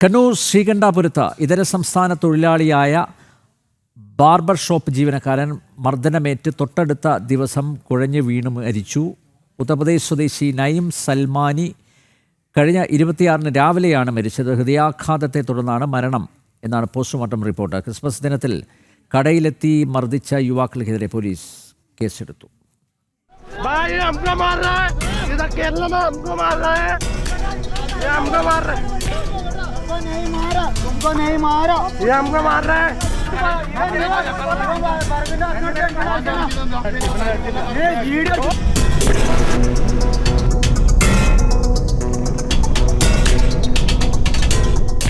കണ്ണൂർ ശ്രീകണ്ഠാപുരത്ത് ഇതര സംസ്ഥാന തൊഴിലാളിയായ ബാർബർ ഷോപ്പ് ജീവനക്കാരൻ മർദ്ദനമേറ്റ് തൊട്ടടുത്ത ദിവസം കുഴഞ്ഞു വീണ് മരിച്ചു. ഉത്തർപ്രദേശ് സ്വദേശി നയിം സൽമാനി കഴിഞ്ഞ 26-ന് രാവിലെയാണ് മരിച്ചത്. ഹൃദയാഘാതത്തെ തുടർന്നാണ് മരണം എന്നാണ് പോസ്റ്റ്മോർട്ടം റിപ്പോർട്ട്. ക്രിസ്മസ് ദിനത്തിൽ കടയിലെത്തി മർദ്ദിച്ച യുവാക്കൾക്കെതിരെ പോലീസ് കേസെടുത്തു. तुमको नहीं मारा ये हमको मार रहा है ये वीडियो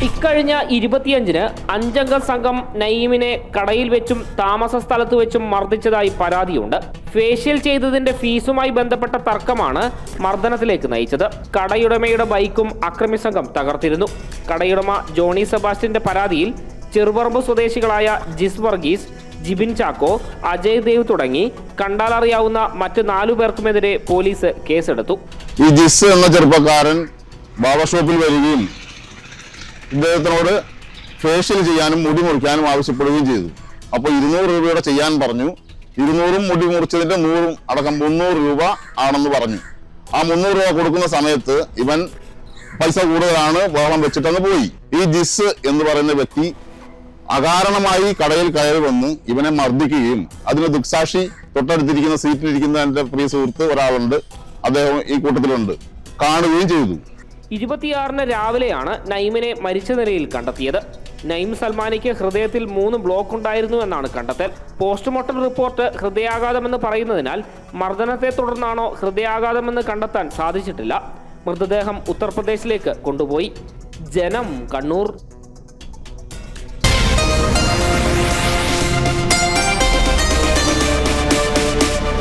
ഇക്കഴിഞ്ഞ 25-ന് 5-അംഗ സംഘം നയീമിനെ കടയിൽ വെച്ചും താമസ സ്ഥലത്ത് വെച്ചും മർദ്ദിച്ചതായി പരാതിയുണ്ട്. ഫേഷ്യൽ ചെയ്തതിന്റെ ഫീസുമായി ബന്ധപ്പെട്ട തർക്കമാണ് മർദ്ദനത്തിലേക്ക് നയിച്ചത്. കടയുടമയുടെ ബൈക്കും അക്രമി സംഘം തകർത്തിരുന്നു. കടയുടമ ജോണി സെബാസ്റ്റ്യന്റെ പരാതിയിൽ ചെറുപറമ്പ് സ്വദേശികളായ ജിസ് വർഗീസ്, ജിബിൻ ചാക്കോ, അജയ് ദേവ് തുടങ്ങി കണ്ടാലറിയാവുന്ന മറ്റ് 4 പേർക്കുമെതിരെ പോലീസ് കേസെടുത്തു. ഈ ജിസ് എന്ന ചെറുപ്പക്കാരൻ ബാബർ ഷോപ്പിൽ വരികയും ഇദ്ദേഹത്തിനോട് ഫേഷ്യൽ ചെയ്യാനും മുടി മുറിക്കാനും ആവശ്യപ്പെടുകയും ചെയ്തു. അപ്പോൾ 200 രൂപയുടെ ചെയ്യാൻ പറഞ്ഞു. 200-ഉം മുടി മുറിച്ചതിന്റെ 100-ഉം അടക്കം 300 രൂപ ആണെന്ന് പറഞ്ഞു. ആ 300 രൂപ കൊടുക്കുന്ന സമയത്ത് ഇവൻ പൈസ കൂടുതലാണ് ബഹളം വെച്ചിട്ടങ്ങ് പോയി. ഈ ജിസ് എന്ന് പറയുന്ന വ്യക്തി അകാരണമായി കടയിൽ കയറി വന്ന് ഇവനെ മർദ്ദിക്കുകയും അതിന് ദുക്സാക്ഷി തൊട്ടടുത്തിരിക്കുന്ന സീറ്റിലിരിക്കുന്ന എൻ്റെ പ്രിയ സുഹൃത്ത് ഒരാളുണ്ട്, അദ്ദേഹം ഈ കൂട്ടത്തിലുണ്ട്, കാണുകയും ചെയ്തു. 26-ന് രാവിലെയാണ് നയിമിനെ മരിച്ച നിലയിൽ കണ്ടെത്തിയത്. നയിം സൽമാനിക്ക് ഹൃദയത്തിൽ 3 ബ്ലോക്ക് ഉണ്ടായിരുന്നു എന്നാണ് കണ്ടെത്തൽ. പോസ്റ്റ്മോർട്ടം റിപ്പോർട്ട് ഹൃദയാഘാതമെന്ന് പറയുന്നതിനാൽ മർദ്ദനത്തെ തുടർന്നാണോ ഹൃദയാഘാതമെന്ന് കണ്ടെത്താൻ സാധിച്ചിട്ടില്ല. മൃതദേഹം ഉത്തർപ്രദേശിലേക്ക് കൊണ്ടുപോയി. ജനം, കണ്ണൂർ.